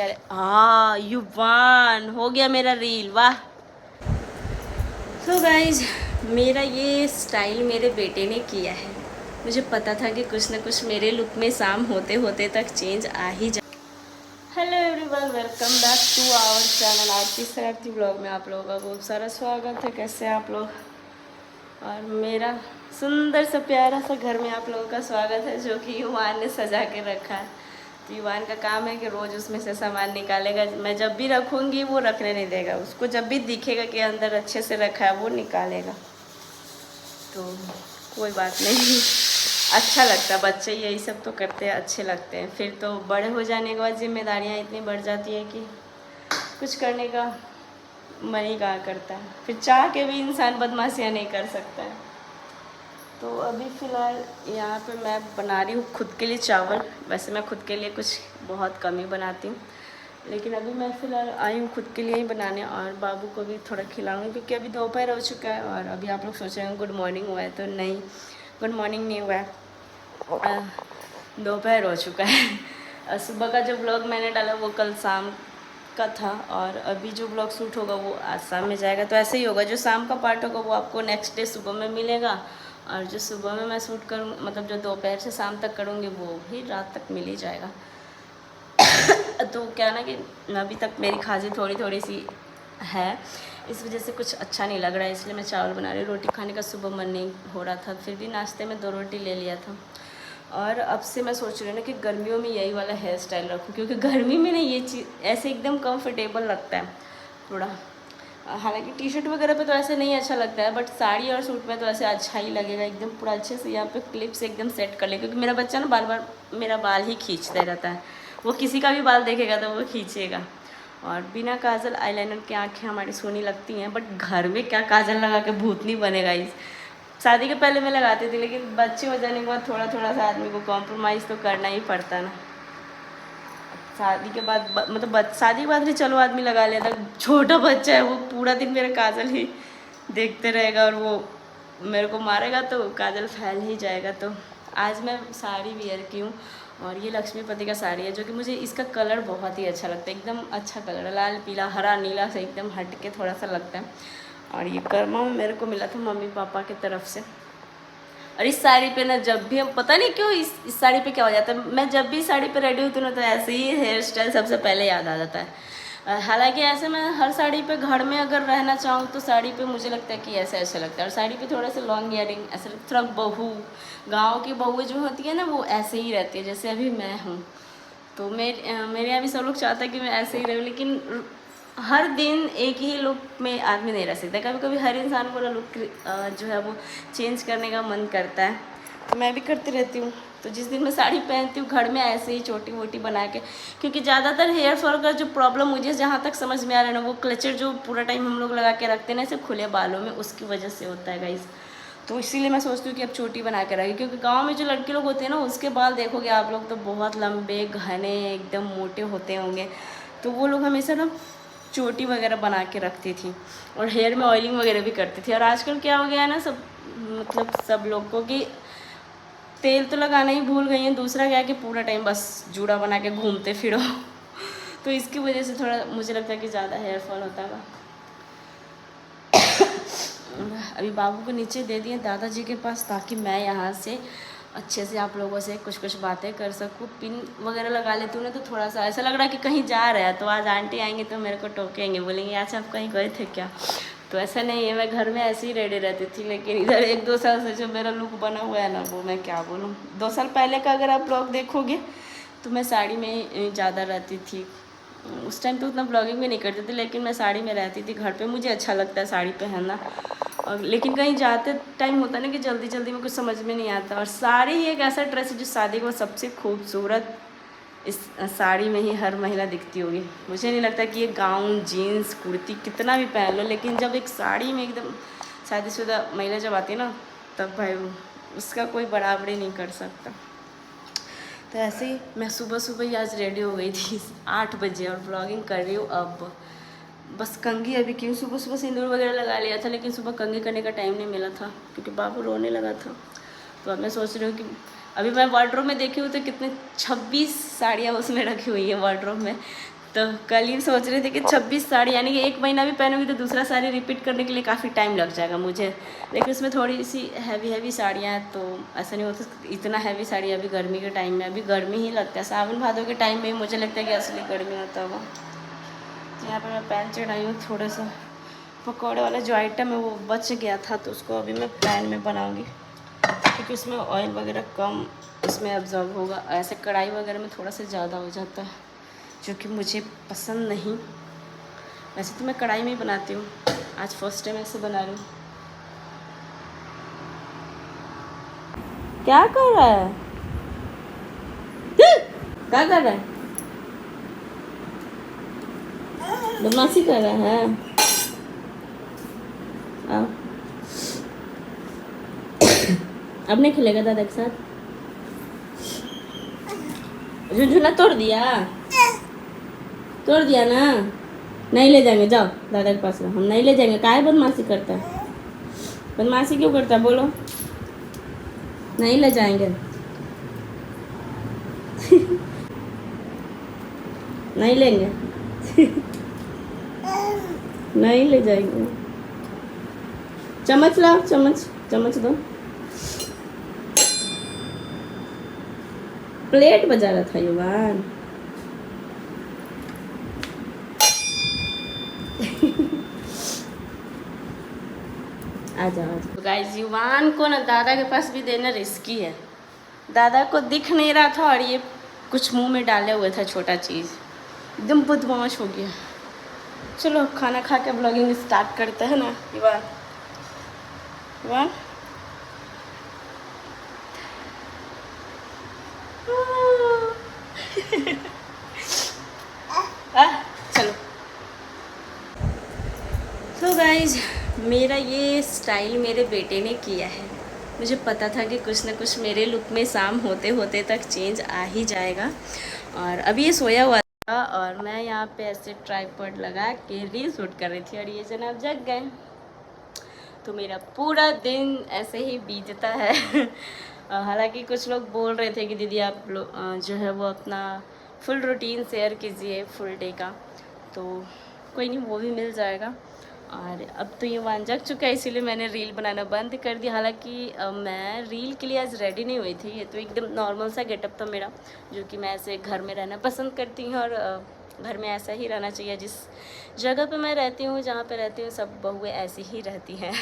हाँ युवान हो गया मेरा रील, वाह। तो गाइज मेरा ये स्टाइल मेरे बेटे ने किया है। मुझे पता था कि कुछ ना कुछ मेरे लुक में शाम होते होते तक चेंज आ ही जा। Hello everyone, welcome back to our channel. Aarti शरारती ब्लॉग में आप लोगों का बहुत सारा स्वागत है। कैसे हैं आप लोग? और मेरा सुंदर सा प्यारा सा घर में आप लोगों का स्वागत है, जो कि युवान ने सजा के रखा है। तो युवान का काम है कि रोज़ उसमें से सामान निकालेगा। मैं जब भी रखूँगी वो रखने नहीं देगा। उसको जब भी दिखेगा कि अंदर अच्छे से रखा है वो निकालेगा। तो कोई बात नहीं, अच्छा लगता है। बच्चे यही सब तो करते हैं, अच्छे लगते हैं। फिर तो बड़े हो जाने के बाद जिम्मेदारियाँ इतनी बढ़ जाती हैं कि कुछ करने का मन ही कहाँ करता है। फिर चाह के भी इंसान बदमाशियाँ नहीं कर सकता है। तो अभी फ़िलहाल यहाँ पे मैं बना रही हूँ खुद के लिए चावल। वैसे मैं खुद के लिए कुछ बहुत कम ही बनाती हूँ, लेकिन अभी मैं फ़िलहाल आई हूँ खुद के लिए ही बनाने, और बाबू को भी थोड़ा खिलाऊंगी क्योंकि अभी दोपहर हो चुका है। और अभी आप लोग सोच रहे हैं गुड मॉर्निंग हुआ है, तो नहीं, गुड मॉर्निंग नहीं हुआ है, दोपहर हो चुका है। सुबह का जो ब्लॉग मैंने डाला वो कल शाम का था, और अभी जो ब्लॉग शूट होगा वो आज शाम में जाएगा। तो ऐसे ही होगा, जो शाम का पार्ट होगा वो आपको नेक्स्ट डे सुबह में मिलेगा, और जो सुबह में मैं शूट करूँ, मतलब जो दोपहर से शाम तक करूँगी, वो भी रात तक मिल ही जाएगा। तो क्या ना कि अभी तक मेरी खांसी थोड़ी थोड़ी सी है, इस वजह से कुछ अच्छा नहीं लग रहा है, इसलिए मैं चावल बना रही हूँ। रोटी खाने का सुबह मन नहीं हो रहा था, फिर भी नाश्ते में 2 रोटी ले लिया था। और अब से मैं सोच रही हूँ ना कि गर्मियों में यही वाला हेयर स्टाइल रखूँ, क्योंकि गर्मी में ना ये चीज़ ऐसे एकदम कंफर्टेबल लगता है थोड़ा। हालांकि टी शर्ट वगैरह पे तो ऐसे नहीं अच्छा लगता है, बट साड़ी और सूट में तो ऐसे अच्छा ही लगेगा। एकदम पूरा अच्छे से यहाँ पे क्लिप्स एकदम सेट कर ले, क्योंकि मेरा बच्चा ना बार बार मेरा बाल ही खींचता रहता है। वो किसी का भी बाल देखेगा तो वो खींचेगा। और बिना काजल आईलाइनर की आँखें हमारी सोनी लगती हैं, बट घर में क्या काजल लगा के भूत नहीं बनेगा। इस शादी के पहले मैं लगाती थी, लेकिन बच्चे हो जाने के बाद थोड़ा थोड़ा सा आदमी को कॉम्प्रोमाइज़ तो करना ही पड़ता ना। शादी के बाद मतलब शादी के बाद भी चलो आदमी लगा लेता, छोटा बच्चा है वो पूरा दिन मेरा काजल ही देखते रहेगा, और वो मेरे को मारेगा तो काजल फैल ही जाएगा। तो आज मैं साड़ी वियर की हूँ, और ये लक्ष्मीपति का साड़ी है, जो कि मुझे इसका कलर बहुत ही अच्छा लगता है। एकदम अच्छा कलर है, लाल पीला हरा नीला से एकदम हट के थोड़ा सा लगता है। और ये कर्मा मेरे को मिला था मम्मी पापा की तरफ से। और इस साड़ी पे ना, जब भी हम पता नहीं क्यों इस साड़ी पे क्या हो जाता है, मैं जब भी साड़ी पे रेडी होती हूँ ना, तो ऐसे ही हेयर स्टाइल सबसे पहले याद आ जाता है। हालांकि ऐसे मैं हर साड़ी पे घर में अगर रहना चाहूँ तो साड़ी पे मुझे लगता है कि ऐसे अच्छा लगता है। और साड़ी पे थोड़ा सा लॉन्ग ईयरिंग ऐसे थोड़ा बहू, गाँव की बहू जो होती है ना, वो ऐसे ही रहती है जैसे अभी मैं हूँ। तो मेरे यहाँ भी सब लोग चाहते हैं कि मैं ऐसे ही रहूँ, लेकिन हर दिन एक ही लुक में आदमी नहीं रह सकता। कभी कभी हर इंसान को लुक जो है वो चेंज करने का मन करता है, तो मैं भी करती रहती हूँ। तो जिस दिन मैं साड़ी पहनती हूँ घर में ऐसे ही छोटी मोटी बना के, क्योंकि ज़्यादातर हेयर फॉल का जो प्रॉब्लम मुझे जहाँ तक समझ में आ रहा है ना, वो क्लचर जो पूरा टाइम हम लोग लगा के रखते हैं ना ऐसे खुले बालों में, उसकी वजह से होता है गाइस। तो इसीलिए मैं सोचती हूँ कि अब छोटी बना के रखें, क्योंकि गांव में जो लड़के लोग होते हैं ना, उसके बाल देखोगे आप लोग तो बहुत लंबे घने एकदम मोटे होते होंगे। तो वो लोग हमेशा ना चोटी वगैरह बना के रखती थी, और हेयर में ऑयलिंग वगैरह भी करती थी। और आजकल क्या हो गया है ना, सब मतलब सब लोगों की तेल तो लगाना ही भूल गई हैं। दूसरा क्या है कि पूरा टाइम बस जूड़ा बना के घूमते फिरो। तो इसकी वजह से थोड़ा मुझे लगता है कि ज़्यादा हेयर फॉल होता है। अभी बाबू को नीचे दे दिए दादाजी के पास, ताकि मैं यहाँ से अच्छे से आप लोगों से कुछ कुछ बातें कर सकूँ। पिन वगैरह लगा लेती हूँ ना, तो थोड़ा सा ऐसा लग रहा है कि कहीं जा रहा है, तो आज आंटी आएंगे तो मेरे को टोकेंगे, बोलेंगे अच्छा आप कहीं गए थे क्या। तो ऐसा नहीं है, मैं घर में ऐसे ही रेडी रहती थी। लेकिन इधर 1-2 साल से जो मेरा लुक बना हुआ है ना, वो मैं क्या बोलूँ। 2 साल पहले का अगर आप ब्लॉग देखोगे तो मैं साड़ी में ज़्यादा रहती थी। उस टाइम तो उतना ब्लॉगिंग भी नहीं करती थी, लेकिन मैं साड़ी में रहती थी घर पे। मुझे अच्छा लगता है साड़ी पहनना। और लेकिन कहीं जाते टाइम होता है ना कि जल्दी जल्दी में कुछ समझ में नहीं आता। और साड़ी ही एक ऐसा ड्रेस है जो शादी को सबसे खूबसूरत, इस साड़ी में ही हर महिला दिखती होगी। मुझे नहीं लगता कि ये गाउन जीन्स कुर्ती कितना भी पहन लो, लेकिन जब एक साड़ी में एकदम शादीशुदा महिला जब आती है ना, तब भाई उसका कोई बराबरी नहीं कर सकता। तो ऐसे ही मैं सुबह सुबह ही आज रेडी हो गई थी 8 बजे, और ब्लॉगिंग कर रही हूँ अब। बस कंघी अभी क्यों, सुबह सुबह सिंदूर वगैरह लगा लिया था, लेकिन सुबह कंघी करने का टाइम नहीं मिला था क्योंकि बाबू रोने लगा था। तो अब मैं सोच रही हूँ कि अभी मैं वार्डरोब में देखी हूँ तो कितने 26 साड़ियाँ उसमें रखी हुई हैं वार्डरोब में। तो कल ही सोच रहे थे कि 26 साड़ी, यानी कि 1 महीना भी पहनूंगी तो दूसरा साड़ी रिपीट करने के लिए काफ़ी टाइम लग जाएगा मुझे। लेकिन उसमें थोड़ी सी हैवी साड़ियाँ हैं, तो ऐसा नहीं होता इतना हैवी साड़ी अभी गर्मी के टाइम में, अभी गर्मी ही लगता है। सावन भादों के टाइम में मुझे लगता है कि असली गर्मी होता होगा। तो यहाँ पर मैं पैन चढ़ाई हूँ, थोड़ा सा पकौड़े वाला जो आइटम है वो बच गया था, तो उसको अभी मैं पैन में बनाऊँगी, क्योंकि उसमें ऑयल वगैरह कम इसमें अब्जॉर्व होगा। ऐसे कढ़ाई वगैरह में थोड़ा सा ज़्यादा हो जाता है, जो कि मुझे पसंद नहीं। वैसे तो मैं कढ़ाई में ही बनाती हूँ, आज फर्स्ट टाइम ऐसे बना रही हूँ। क्या कर रहा है? क्या कर रहा है? बदमाशी कर रहा है। आओ। अब नहीं खेलेगा दादा के साथ? झुनझुना तोड़ दिया ना? नहीं ले जाएंगे, जाओ दादा के पास। हम नहीं ले जाएंगे। काहे बदमाशी करता है? बदमाशी क्यों करता है? बोलो। नहीं ले जाएंगे। नहीं लेंगे। नहीं ले जाएंगे। चम्मच लाओ, चम्मच दो। प्लेट बजा रहा था युवान। आ जाओ गाइस। युवान को ना दादा के पास भी देना रिस्की है। दादा को दिख नहीं रहा था और ये कुछ मुंह में डाले हुए था, छोटा चीज़, एकदम बदमाश हो गया। चलो खाना खा के ब्लॉगिंग स्टार्ट करते हैं ना। युवान चलो। तो गाइज मेरा ये स्टाइल मेरे बेटे ने किया है। मुझे पता था कि कुछ ना कुछ मेरे लुक में शाम होते होते तक चेंज आ ही जाएगा। और अभी ये सोया हुआ था और मैं यहाँ पे ऐसे ट्राइपॉड लगा के रील शूट कर रही थी और ये जनाब जग गए। तो मेरा पूरा दिन ऐसे ही बीतता है। हालांकि कुछ लोग बोल रहे थे कि दीदी आप लोग जो है वो अपना फुल रूटीन शेयर कीजिए फुल डे का, तो कोई नहीं, वो भी मिल जाएगा। और अब तो ये वन जग चुका है, इसीलिए मैंने रील बनाना बंद कर दिया। हालांकि मैं रील के लिए आज रेडी नहीं हुई थी। ये तो एकदम नॉर्मल सा गेटअप था मेरा, जो कि मैं ऐसे घर में रहना पसंद करती हूँ और घर में ऐसा ही रहना चाहिए। जिस जगह पे मैं रहती हूँ, जहाँ पे रहती हूँ, सब बहुएं ऐसी ही रहती हैं।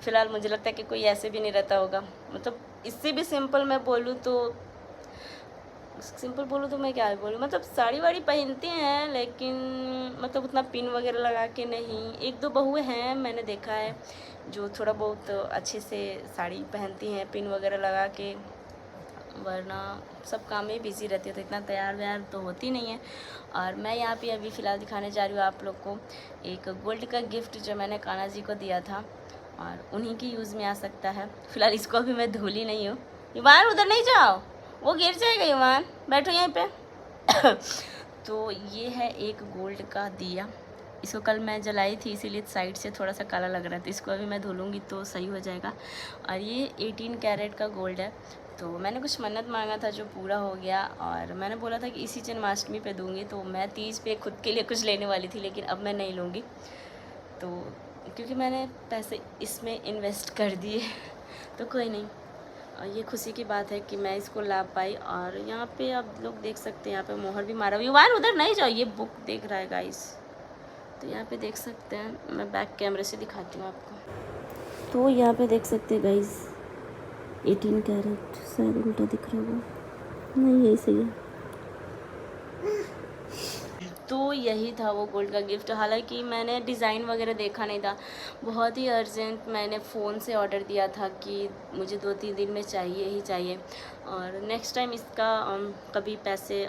फ़िलहाल मुझे लगता है कि कोई ऐसे भी नहीं रहता होगा। मतलब इससे भी सिंपल मैं बोलूँ तो मैं क्या बोलूँ, मतलब साड़ी वाड़ी पहनती हैं, लेकिन मतलब उतना पिन वगैरह लगा के नहीं। 1-2 बहुएं हैं मैंने देखा है जो थोड़ा बहुत अच्छे से साड़ी पहनती हैं पिन वगैरह लगा के, वरना सब काम में बिज़ी रहती है, तो इतना तैयार व्यार तो होती नहीं है। और मैं यहाँ पे अभी फ़िलहाल दिखाने जा रही हूँ आप लोग को एक गोल्ड का गिफ्ट जो मैंने कान्हा जी को दिया था, और उन्हीं की यूज़ में आ सकता है। फ़िलहाल इसको अभी मैं धुली नहीं हूँ। युवान उधर नहीं जाओ, वो गिर जाएगा। युवान बैठो यहीं पे। तो ये है एक गोल्ड का दिया। इसको कल मैं जलाई थी, इसीलिए साइड से थोड़ा सा काला लग रहा था। इसको अभी मैं धुलूँगी तो सही हो जाएगा। और ये 18 कैरेट का गोल्ड है। तो मैंने कुछ मन्नत मांगा था जो पूरा हो गया, और मैंने बोला था कि इसी जन्माष्टमी पे दूँगी। तो मैं 30 पे खुद के लिए कुछ लेने वाली थी, लेकिन अब मैं नहीं लूँगी, तो क्योंकि मैंने पैसे इसमें इन्वेस्ट कर दिए। तो कोई नहीं, ये खुशी की बात है कि मैं इसको ला पाई। और यहाँ पे आप लोग देख सकते हैं, यहाँ पे मोहर भी मारा हुआ। युवान उधर नहीं जाओ, ये बुक देख रहा है गाइस। तो यहाँ पे देख सकते हैं, मैं बैक कैमरे से दिखाती हूँ आपको। तो यहाँ पे देख सकते हैं गाइस 18 कैरेट, शायद उल्टा दिख रहा होगा, नहीं यही सही है। तो यही था वो गोल्ड का गिफ्ट। हालांकि मैंने डिज़ाइन वगैरह देखा नहीं था, बहुत ही अर्जेंट मैंने फ़ोन से ऑर्डर दिया था कि मुझे 2-3 दिन में चाहिए ही चाहिए। और नेक्स्ट टाइम इसका कभी पैसे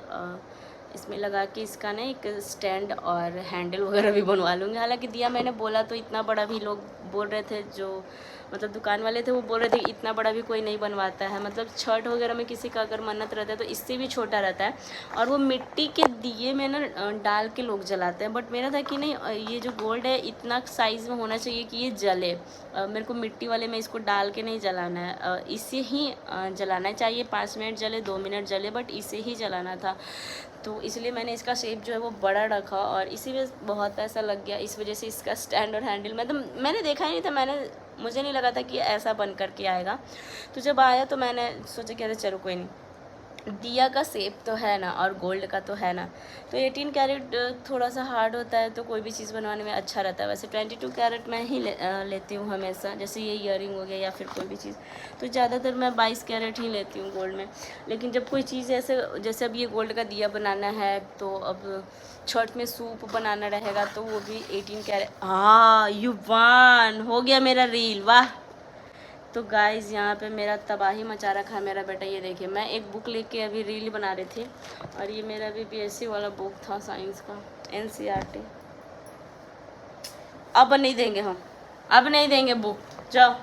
इसमें लगा के इसका ना एक स्टैंड और हैंडल वगैरह भी बनवा लूँगी। हालांकि दिया मैंने बोला तो इतना बड़ा भी, लोग बोल रहे थे जो मतलब दुकान वाले थे, वो बोल रहे थे कि इतना बड़ा भी कोई नहीं बनवाता है। मतलब छठ वगैरह में किसी का अगर मन्नत रहता है तो इससे भी छोटा रहता है, और वो मिट्टी के दिए में ना डाल के लोग जलाते हैं। बट मेरा था कि नहीं, ये जो गोल्ड है इतना साइज़ में होना चाहिए कि ये जले। मेरे को मिट्टी वाले में इसको डाल के नहीं जलाना है, इसे ही जलाना चाहिए। 5 मिनट जले, 2 मिनट जले, बट इसे ही जलाना था। तो इसलिए मैंने इसका शेप जो है वो बड़ा रखा और इसी में बहुत पैसा लग गया। इस वजह से इसका स्टैंड और हैंडल मैंने देखा ही नहीं था, मुझे नहीं लगा था कि ऐसा बन कर के आएगा। तो जब आया तो मैंने सोचा कि अरे चलो कोई नहीं, दिया का शेप तो है ना और गोल्ड का तो है ना, तो 18 कैरेट थोड़ा सा हार्ड होता है तो कोई भी चीज़ बनवाने में अच्छा रहता है। वैसे 22 कैरेट मैं ही लेती हूँ हमेशा, जैसे ये ईयरिंग हो गया या फिर कोई भी चीज़, तो ज़्यादातर मैं 22 कैरेट ही लेती हूँ गोल्ड में। लेकिन जब कोई चीज़ जैसे अब ये गोल्ड का दिया बनाना है, तो अब छठ में सूप बनाना रहेगा तो वो भी 18 कैरेट। हाँ युवान, हो गया मेरा रील, वाह। तो गाइज़ यहाँ पे मेरा तबाही मचा रखा है मेरा बेटा। ये देखिए, मैं एक बुक लेके अभी रील बना रही थी और ये मेरा भी बीएससी वाला बुक था साइंस का, एनसीईआरटी। अब नहीं देंगे हम, अब नहीं देंगे बुक, जाओ।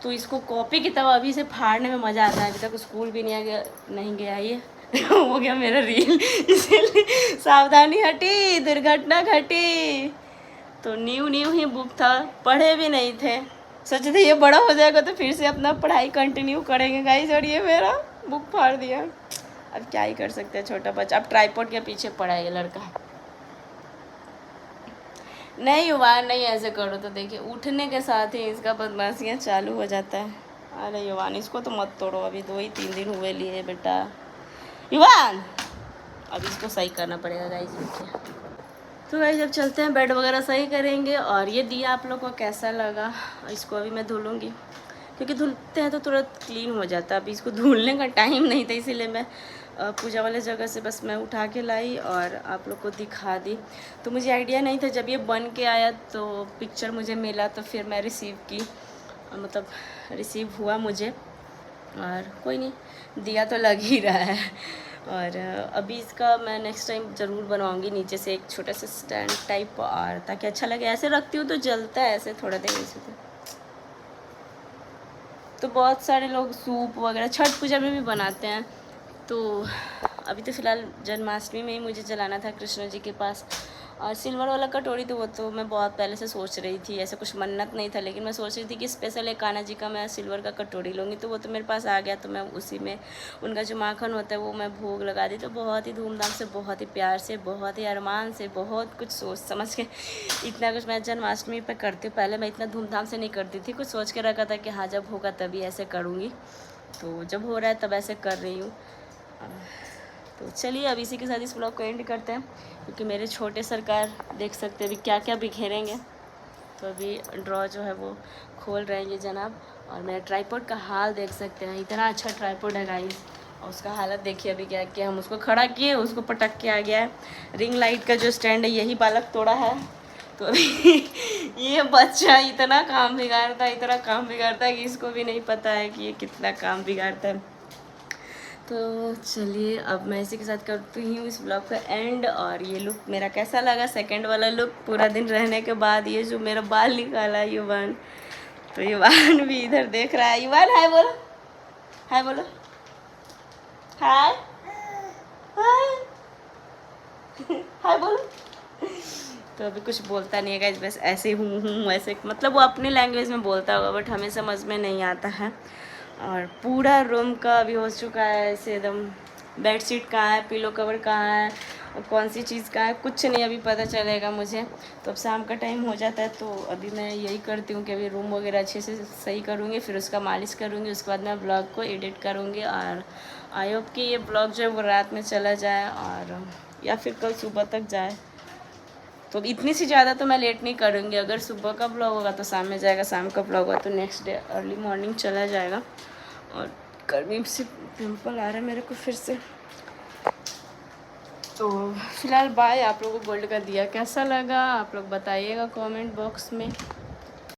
तो इसको कॉपी किताब अभी से फाड़ने में मज़ा आता है। अभी तक स्कूल भी नहीं गया ये हो गया मेरा रील, इसीलिए सावधानी हटी, दुर्घटना घटी। तो न्यू ही बुक था, पढ़े भी नहीं थे, सोचे थे ये बड़ा हो जाएगा तो फिर से अपना पढ़ाई कंटिन्यू करेंगे गाइस, और ये मेरा बुक फाड़ दिया। अब क्या ही कर सकते हैं, छोटा बच्चा। अब ट्राइपॉड के पीछे पड़ा है ये लड़का। नहीं युवान, नहीं ऐसे करो तो देखिए उठने के साथ ही इसका बदमाशियाँ चालू हो जाता है। अरे युवान, इसको तो मत तोड़ो, अभी 2-3 दिन हुए लिए बेटा। युवान, अब इसको सही करना पड़ेगा गाइस। देखिए तो गाइस जब चलते हैं, बेड वगैरह सही करेंगे। और ये दिया आप लोग को कैसा लगा, इसको अभी मैं धुलूँगी, क्योंकि धुलते हैं तो तुरंत क्लीन हो जाता है। अभी इसको धुलने का टाइम नहीं था, इसीलिए मैं पूजा वाले जगह से बस मैं उठा के लाई और आप लोग को दिखा दी। तो मुझे आइडिया नहीं था, जब ये बन के आया तो पिक्चर मुझे मिला तो फिर मैं रिसीव की, मतलब रिसीव हुआ मुझे। और कोई नहीं, दिया तो लग ही रहा है। और अभी इसका मैं नेक्स्ट टाइम ज़रूर बनवाऊँगी नीचे से एक छोटा सा स्टैंड टाइप, और ताकि अच्छा लगे। ऐसे रखती हूँ तो जलता है ऐसे थोड़ा देर से। तो बहुत सारे लोग सूप वगैरह छठ पूजा में भी बनाते हैं। तो अभी तो फ़िलहाल जन्माष्टमी में ही मुझे जलाना था कृष्ण जी के पास। और सिल्वर वाला कटोरी तो वो तो मैं बहुत पहले से सोच रही थी, ऐसा कुछ मन्नत नहीं था, लेकिन मैं सोच रही थी कि स्पेशल एक कान्हा जी का मैं सिल्वर का कटोरी लूँगी। तो वो तो मेरे पास आ गया, तो मैं उसी में उनका जो माखन होता है वो मैं भोग लगा दी। तो बहुत ही धूमधाम से, बहुत ही प्यार से, बहुत ही अरमान से, बहुत कुछ सोच समझ के इतना कुछ मैं जन्माष्टमी पर करती हूँ। पहले मैं इतना धूमधाम से नहीं करती थी, कुछ सोच के रखा था कि हाँ जब होगा तभी ऐसे करूँगी। तो जब हो रहा है तब ऐसे कर रही हूँ। तो चलिए अब इसी के साथ इस ब्लॉग को एंड करते हैं, क्योंकि मेरे छोटे सरकार देख सकते हैं अभी क्या क्या बिखेरेंगे। तो अभी ड्रॉ जो है वो खोल रहे हैं ये जनाब। और मेरे ट्राइपॉड का हाल देख सकते हैं, इतना अच्छा ट्राइपॉड है गाइस। और उसका हालत देखिए अभी क्या किया, हम उसको खड़ा किए, उसको पटक के आ गया है। रिंग लाइट का जो स्टैंड है यही बालक तोड़ा है। तो अभी ये बच्चा इतना काम बिगाड़ता है कि इसको भी नहीं पता है कि ये कितना काम बिगाड़ता है। तो चलिए अब मैं इसी के साथ करती हूँ इस ब्लॉग का एंड। और ये लुक मेरा कैसा लगा, सेकंड वाला लुक, पूरा दिन रहने के बाद ये जो मेरा बाल निकाला है युवान। तो युवान भी इधर देख रहा है। युवान हाय बोलो, हाय बोलो, हाय हाय हाय बोलो। तो अभी कुछ बोलता नहीं है गाइस, बस ऐसे हूँ ऐसे, मतलब वो अपने लैंग्वेज में बोलता होगा बट हमें समझ में नहीं आता है। और पूरा रूम का अभी हो चुका है ऐसे एकदम, बेडशीट कहाँ है, पिलो कवर कहाँ है, और कौन सी चीज़ कहाँ है, कुछ नहीं अभी पता चलेगा मुझे। तो अब शाम का टाइम हो जाता है, तो अभी मैं यही करती हूँ कि अभी रूम वगैरह अच्छे से सही करूँगी, फिर उसका मालिश करूँगी, उसके बाद मैं ब्लॉग को एडिट करूँगी। और आई होप कि ये ब्लॉग जो है वो रात में चला जाए और या फिर कल सुबह तक जाए। तो इतनी सी ज़्यादा तो मैं लेट नहीं करूँगी। अगर सुबह का ब्लॉग होगा तो शाम में जाएगा, शाम का ब्लॉग होगा तो नेक्स्ट डे अर्ली मॉर्निंग चला जाएगा। और गर्मी से पिंपल आ रहा है मेरे को फिर से। तो फिलहाल बाय। आप लोगों को गोल्ड का दिया कैसा लगा आप लोग बताइएगा कमेंट बॉक्स में।